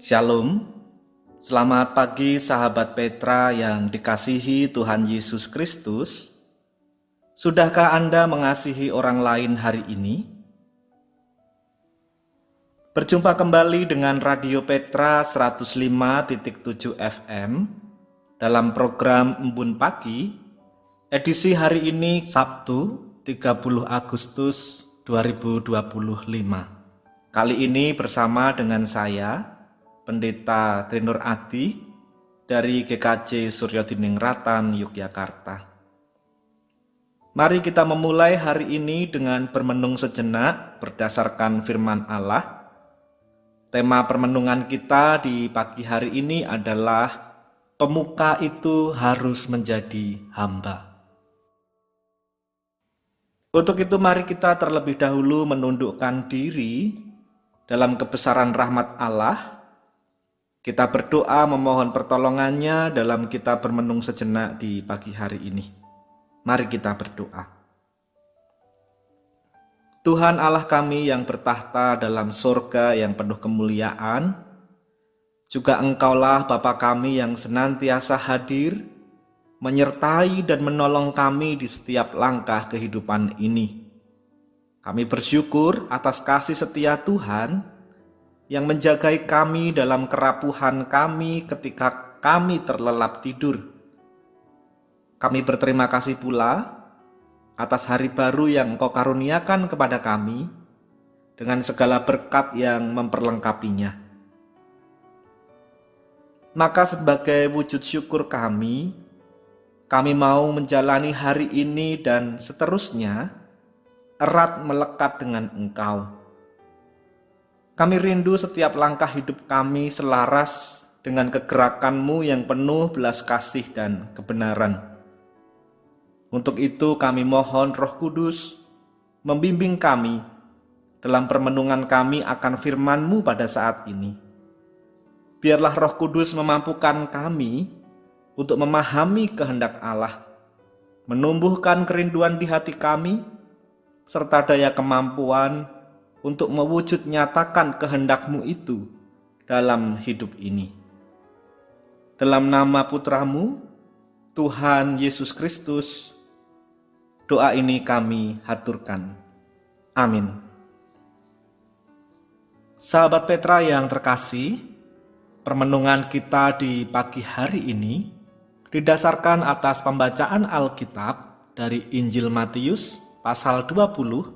Shalom, selamat pagi sahabat Petra yang dikasihi Tuhan Yesus Kristus. Sudahkah Anda mengasihi orang lain hari ini? Berjumpa kembali dengan Radio Petra 105.7 FM dalam program Embun Pagi, edisi hari ini Sabtu 30 Agustus 2025. Kali ini bersama dengan saya, Pendeta Trinur Adi dari GKJ Suryodiningrat, Yogyakarta. Mari kita memulai hari ini dengan bermenung sejenak berdasarkan firman Allah. Tema permenungan kita di pagi hari ini adalah pemuka itu harus menjadi hamba. Untuk itu mari kita terlebih dahulu menundukkan diri dalam kebesaran rahmat Allah. Kita berdoa memohon pertolongannya dalam kita bermenung sejenak di pagi hari ini. Mari kita berdoa. Tuhan Allah kami yang bertahta dalam sorga yang penuh kemuliaan, juga Engkaulah Bapa kami yang senantiasa hadir, menyertai dan menolong kami di setiap langkah kehidupan ini. Kami bersyukur atas kasih setia Tuhan yang menjagai kami dalam kerapuhan kami ketika kami terlelap tidur. Kami berterima kasih pula atas hari baru yang Engkau karuniakan kepada kami dengan segala berkat yang memperlengkapinya. Maka sebagai wujud syukur kami mau menjalani hari ini dan seterusnya erat melekat dengan Engkau. Kami rindu setiap langkah hidup kami selaras dengan kegerakan-Mu yang penuh belas kasih dan kebenaran. Untuk itu kami mohon Roh Kudus membimbing kami dalam permenungan kami akan firman-Mu pada saat ini. Biarlah Roh Kudus memampukan kami untuk memahami kehendak Allah, menumbuhkan kerinduan di hati kami, serta daya kemampuan untuk mewujud nyatakan kehendak-Mu itu dalam hidup ini. Dalam nama Putra-Mu, Tuhan Yesus Kristus, doa ini kami haturkan. Amin. Sahabat Petra yang terkasih, permenungan kita di pagi hari ini didasarkan atas pembacaan Alkitab dari Injil Matius pasal 20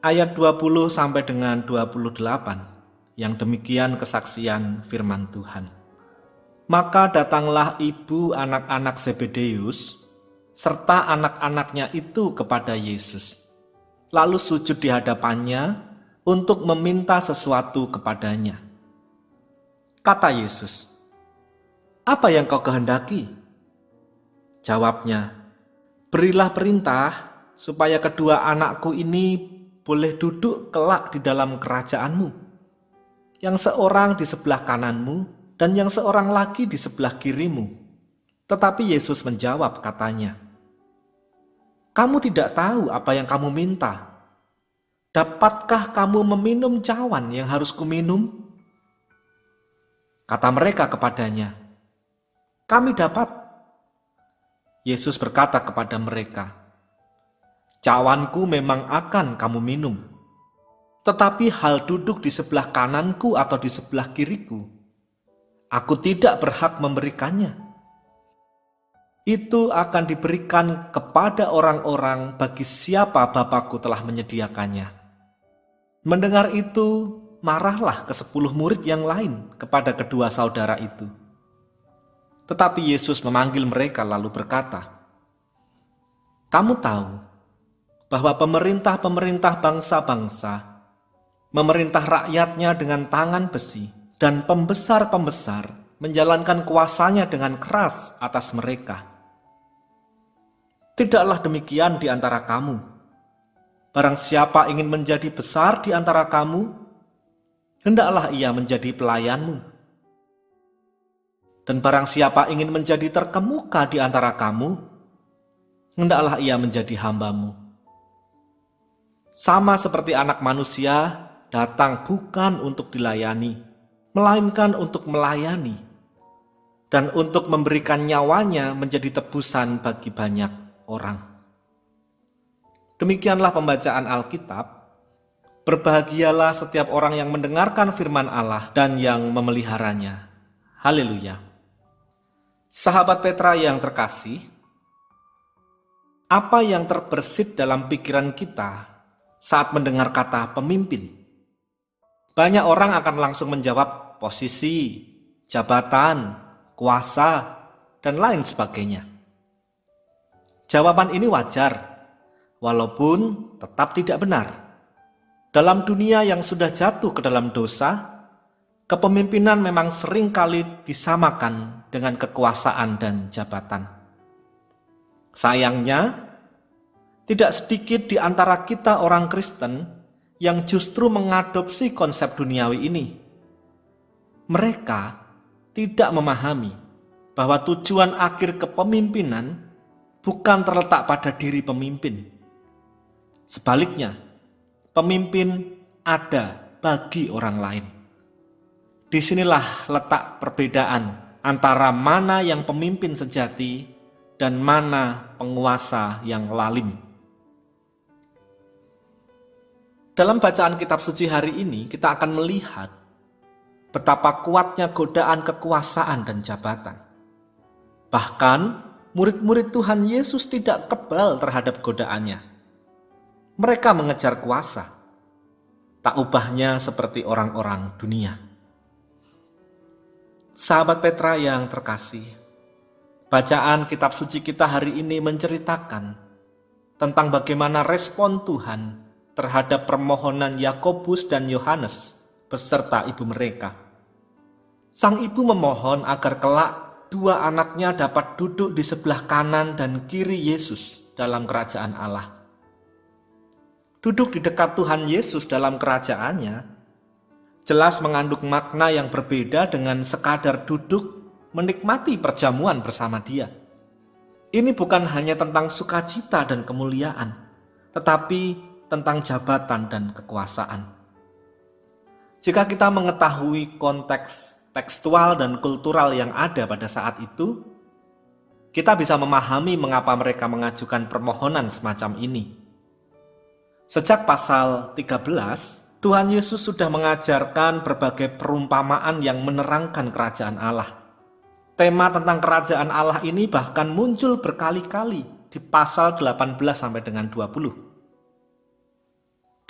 ayat 20 sampai dengan 28, yang demikian kesaksian firman Tuhan. Maka datanglah ibu anak-anak Zebedeus serta anak-anaknya itu kepada Yesus, lalu sujud di hadapannya untuk meminta sesuatu kepadanya. Kata Yesus, "Apa yang kau kehendaki?" Jawabnya, "Berilah perintah supaya kedua anakku ini boleh duduk kelak di dalam kerajaan-Mu, yang seorang di sebelah kanan-Mu dan yang seorang lagi di sebelah kiri-Mu." Tetapi Yesus menjawab katanya, "Kamu tidak tahu apa yang kamu minta. Dapatkah kamu meminum cawan yang harus kuminum?" Kata mereka kepadanya, "Kami dapat." Yesus berkata kepada mereka, "Cawanku memang akan kamu minum, tetapi hal duduk di sebelah kananku atau di sebelah kiriku, aku tidak berhak memberikannya. Itu akan diberikan kepada orang-orang bagi siapa Bapakku telah menyediakannya." Mendengar itu, marahlah ke-10 murid yang lain kepada kedua saudara itu. Tetapi Yesus memanggil mereka lalu berkata, "Kamu tahu bahwa pemerintah-pemerintah bangsa-bangsa memerintah rakyatnya dengan tangan besi, dan pembesar-pembesar menjalankan kuasanya dengan keras atas mereka. Tidaklah demikian di antara kamu. Barang siapa ingin menjadi besar di antara kamu, hendaklah ia menjadi pelayanmu. Dan barang siapa ingin menjadi terkemuka di antara kamu, hendaklah ia menjadi hambamu. Sama seperti Anak Manusia datang bukan untuk dilayani, melainkan untuk melayani dan untuk memberikan nyawanya menjadi tebusan bagi banyak orang. Demikianlah pembacaan Alkitab. Berbahagialah setiap orang yang mendengarkan firman Allah dan yang memeliharanya. Haleluya. Sahabat Petra yang terkasih, apa yang terbersit dalam pikiran kita saat mendengar kata pemimpin? Banyak orang akan langsung menjawab posisi, jabatan, kuasa, dan lain sebagainya. Jawaban ini wajar, walaupun tetap tidak benar. Dalam dunia yang sudah jatuh ke dalam dosa, kepemimpinan memang seringkali disamakan dengan kekuasaan dan jabatan. Sayangnya, tidak sedikit di antara kita orang Kristen yang justru mengadopsi konsep duniawi ini. Mereka tidak memahami bahwa tujuan akhir kepemimpinan bukan terletak pada diri pemimpin. Sebaliknya, pemimpin ada bagi orang lain. Disinilah letak perbedaan antara mana yang pemimpin sejati dan mana penguasa yang lalim. Dalam bacaan kitab suci hari ini, kita akan melihat betapa kuatnya godaan kekuasaan dan jabatan. Bahkan, murid-murid Tuhan Yesus tidak kebal terhadap godaannya. Mereka mengejar kuasa, tak ubahnya seperti orang-orang dunia. Sahabat Petra yang terkasih, bacaan kitab suci kita hari ini menceritakan tentang bagaimana respon Tuhan terhadap permohonan Yakobus dan Yohanes beserta ibu mereka. Sang ibu memohon agar kelak dua anaknya dapat duduk di sebelah kanan dan kiri Yesus dalam kerajaan Allah. Duduk di dekat Tuhan Yesus dalam kerajaannya jelas mengandung makna yang berbeda dengan sekadar duduk menikmati perjamuan bersama Dia. Ini bukan hanya tentang sukacita dan kemuliaan, tetapi tentang jabatan dan kekuasaan. Jika kita mengetahui konteks tekstual dan kultural yang ada pada saat itu, kita bisa memahami mengapa mereka mengajukan permohonan semacam ini. Sejak pasal 13, Tuhan Yesus sudah mengajarkan berbagai perumpamaan yang menerangkan kerajaan Allah. Tema tentang kerajaan Allah ini bahkan muncul berkali-kali di pasal 18 sampai dengan 20.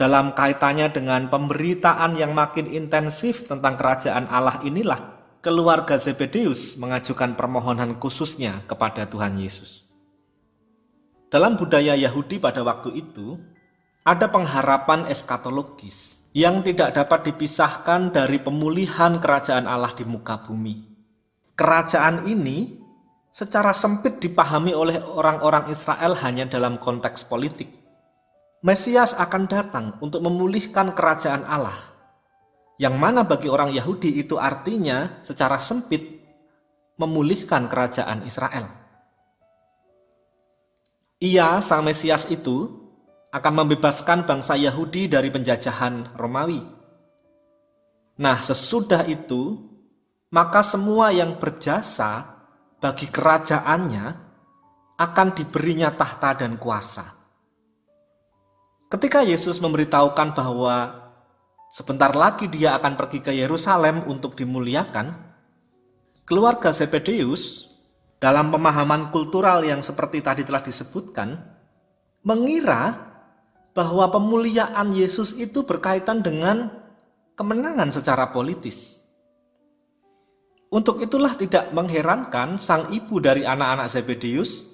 Dalam kaitannya dengan pemberitaan yang makin intensif tentang kerajaan Allah inilah, keluarga Zebedeus mengajukan permohonan khususnya kepada Tuhan Yesus. Dalam budaya Yahudi pada waktu itu, ada pengharapan eskatologis yang tidak dapat dipisahkan dari pemulihan kerajaan Allah di muka bumi. Kerajaan ini secara sempit dipahami oleh orang-orang Israel hanya dalam konteks politik. Mesias akan datang untuk memulihkan kerajaan Allah, yang mana bagi orang Yahudi itu artinya secara sempit memulihkan kerajaan Israel. Ia, sang Mesias itu, akan membebaskan bangsa Yahudi dari penjajahan Romawi. Nah, sesudah itu, maka semua yang berjasa bagi kerajaannya akan diberinya tahta dan kuasa. Ketika Yesus memberitahukan bahwa sebentar lagi dia akan pergi ke Yerusalem untuk dimuliakan, keluarga Zebedeus dalam pemahaman kultural yang seperti tadi telah disebutkan, mengira bahwa pemuliaan Yesus itu berkaitan dengan kemenangan secara politis. Untuk itulah tidak mengherankan sang ibu dari anak-anak Zebedeus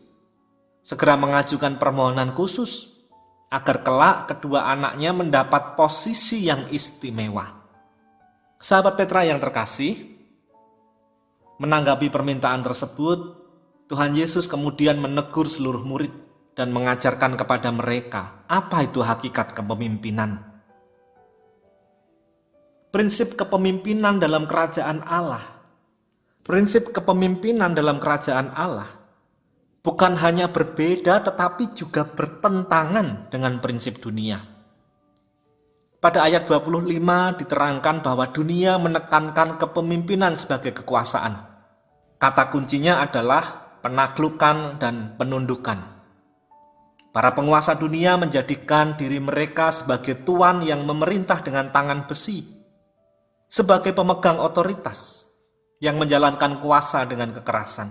segera mengajukan permohonan khusus agar kelak kedua anaknya mendapat posisi yang istimewa. Sahabat Petra yang terkasih, menanggapi permintaan tersebut, Tuhan Yesus kemudian menegur seluruh murid dan mengajarkan kepada mereka apa itu hakikat kepemimpinan. Prinsip kepemimpinan dalam kerajaan Allah. Prinsip kepemimpinan dalam kerajaan Allah bukan hanya berbeda tetapi juga bertentangan dengan prinsip dunia. Pada ayat 25 diterangkan bahwa dunia menekankan kepemimpinan sebagai kekuasaan. Kata kuncinya adalah penaklukan dan penundukan. Para penguasa dunia menjadikan diri mereka sebagai tuan yang memerintah dengan tangan besi, sebagai pemegang otoritas yang menjalankan kuasa dengan kekerasan.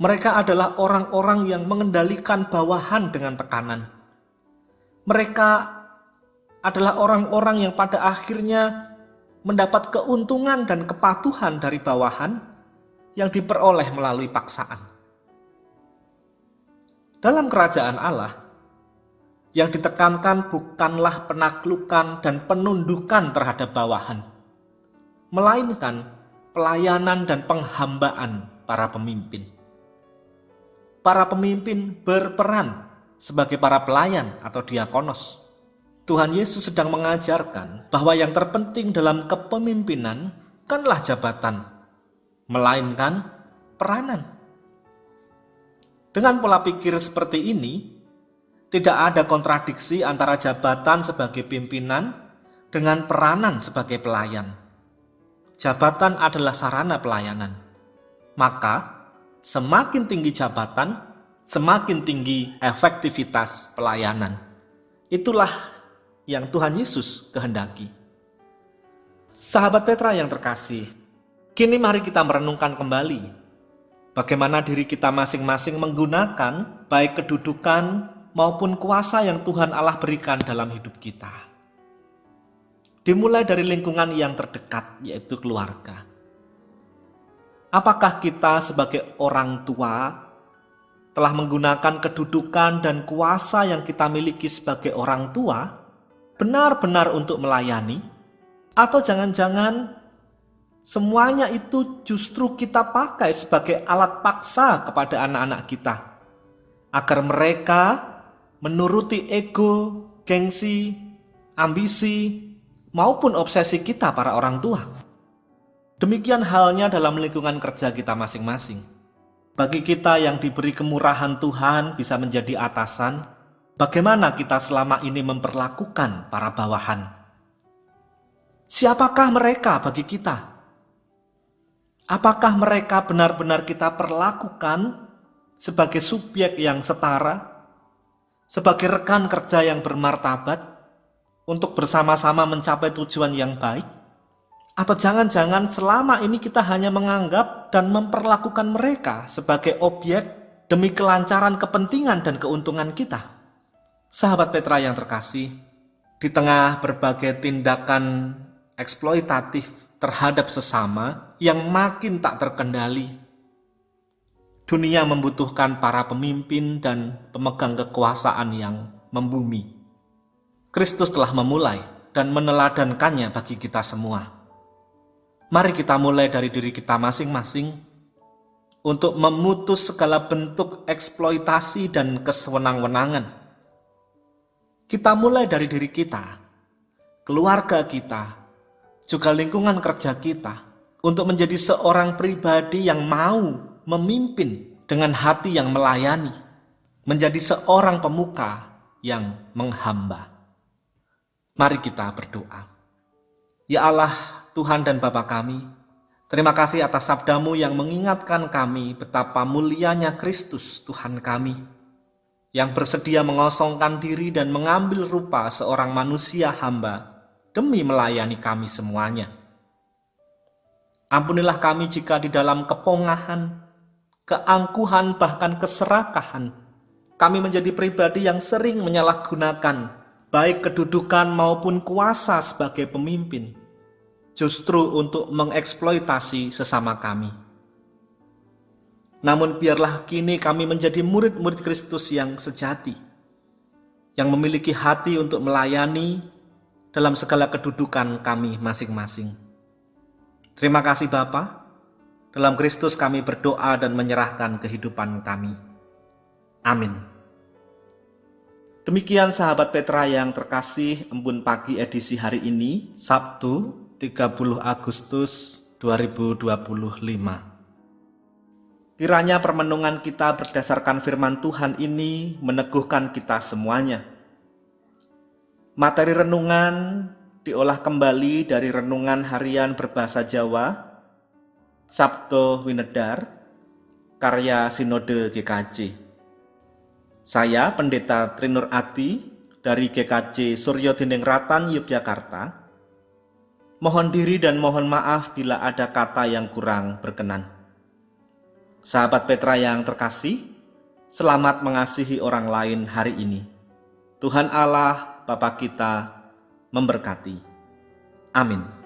Mereka adalah orang-orang yang mengendalikan bawahan dengan tekanan. Mereka adalah orang-orang yang pada akhirnya mendapat keuntungan dan kepatuhan dari bawahan yang diperoleh melalui paksaan. Dalam kerajaan Allah, yang ditekankan bukanlah penaklukan dan penundukan terhadap bawahan, melainkan pelayanan dan penghambaan para pemimpin. Para pemimpin berperan sebagai para pelayan atau diakonos. Tuhan Yesus sedang mengajarkan bahwa yang terpenting dalam kepemimpinan bukanlah jabatan, melainkan peranan. Dengan pola pikir seperti ini, tidak ada kontradiksi antara jabatan sebagai pimpinan dengan peranan sebagai pelayan. Jabatan adalah sarana pelayanan. Maka, semakin tinggi jabatan, semakin tinggi efektivitas pelayanan. Itulah yang Tuhan Yesus kehendaki. Sahabat Petra yang terkasih, kini mari kita merenungkan kembali bagaimana diri kita masing-masing menggunakan baik kedudukan maupun kuasa yang Tuhan Allah berikan dalam hidup kita. Dimulai dari lingkungan yang terdekat, yaitu keluarga. Apakah kita sebagai orang tua telah menggunakan kedudukan dan kuasa yang kita miliki sebagai orang tua benar-benar untuk melayani? Atau jangan-jangan semuanya itu justru kita pakai sebagai alat paksa kepada anak-anak kita, agar mereka menuruti ego, gengsi, ambisi, maupun obsesi kita para orang tua. Demikian halnya dalam lingkungan kerja kita masing-masing. Bagi kita yang diberi kemurahan Tuhan bisa menjadi atasan, bagaimana kita selama ini memperlakukan para bawahan? Siapakah mereka bagi kita? Apakah mereka benar-benar kita perlakukan sebagai subjek yang setara, sebagai rekan kerja yang bermartabat, untuk bersama-sama mencapai tujuan yang baik? Atau jangan-jangan selama ini kita hanya menganggap dan memperlakukan mereka sebagai objek demi kelancaran kepentingan dan keuntungan kita? Sahabat Petra yang terkasih, di tengah berbagai tindakan eksploitatif terhadap sesama yang makin tak terkendali, dunia membutuhkan para pemimpin dan pemegang kekuasaan yang membumi. Kristus telah memulai dan meneladankannya bagi kita semua. Mari kita mulai dari diri kita masing-masing untuk memutus segala bentuk eksploitasi dan kesewenang-wenangan. Kita mulai dari diri kita, keluarga kita, juga lingkungan kerja kita, untuk menjadi seorang pribadi yang mau memimpin dengan hati yang melayani, menjadi seorang pemuka yang menghamba. Mari kita berdoa. Ya Allah, Tuhan dan Bapa kami, terima kasih atas sabda-Mu yang mengingatkan kami betapa mulianya Kristus Tuhan kami, yang bersedia mengosongkan diri dan mengambil rupa seorang manusia hamba demi melayani kami semuanya. Ampunilah kami jika di dalam kepongahan, keangkuhan, bahkan keserakahan, kami menjadi pribadi yang sering menyalahgunakan baik kedudukan maupun kuasa sebagai pemimpin, justru untuk mengeksploitasi sesama kami. Namun biarlah kini kami menjadi murid-murid Kristus yang sejati, yang memiliki hati untuk melayani dalam segala kedudukan kami masing-masing. Terima kasih Bapa. Dalam Kristus kami berdoa dan menyerahkan kehidupan kami. Amin. Demikian sahabat Petra yang terkasih, Embun Pagi edisi hari ini, Sabtu 30 Agustus 2025. Kiranya permenungan kita berdasarkan firman Tuhan ini meneguhkan kita semuanya. Materi renungan diolah kembali dari renungan harian berbahasa Jawa, Sabto Winedar, karya Sinode GKJ. Saya Pendeta Trinur Ati dari GKJ Suryo Dinengratan, Yogyakarta. Mohon diri dan mohon maaf bila ada kata yang kurang berkenan. Sahabat Petra yang terkasih, selamat mengasihi orang lain hari ini. Tuhan Allah Bapa kita memberkati. Amin.